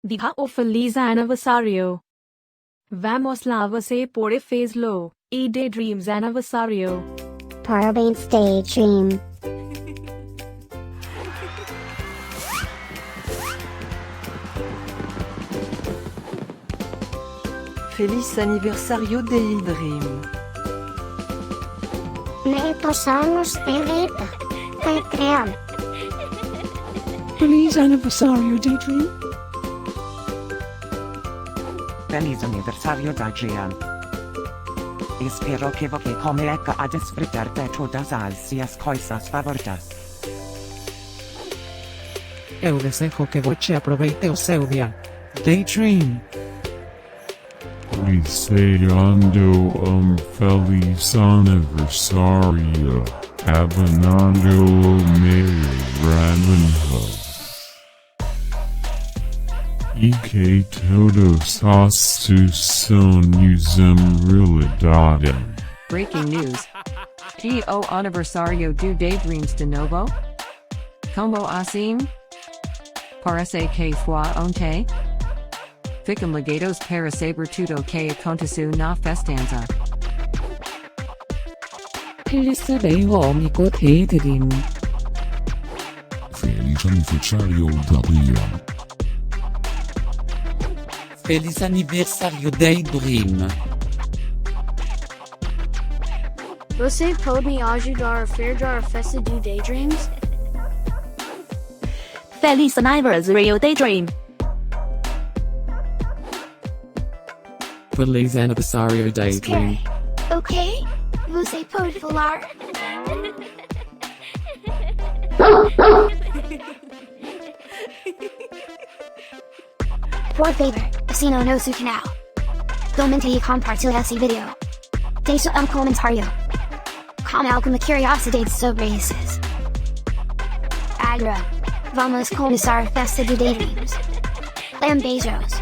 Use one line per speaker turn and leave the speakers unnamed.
Diga o Feliz Aniversário. Vamos lá, você pode fazê-lo. E Daydream's Aniversário.
Parabéns Daydream.
Feliz Aniversário Daydream.
Muitos anos de vida. Daydream.
Feliz Aniversário Daydream.
Feliz Aniversário Daydream. Espero que você comece a desfrutar de todas as suas coisas favoritas.
Eu desejo que você aproveite o seu dia. Daydream.
Deseando feliz aniversário, abanando o meu ranho. E que todos os seus sonhos realidade.
Breaking news. O aniversario do Daydreams de novo? Como assim? Parece que foi ontem? Ficam ligados para saber tudo que aconteceu na festança.
Percebeu, amigo Daydream.
Feliz aniversário Daydream.
Feliz Aniversário Daydream.
Você pode me ajudar a fazer a festa de Daydreams?
Feliz Aniversário Daydream.
Feliz Aniversário Daydream.
Ok, você pode falar. Por favor, assina o nosso canal. Comente e compartilhe esse vídeo. Deixe comentário. Com alguma curiosidade sobre esses. Agora, vamos começar a festa de Daydreams. Beijos.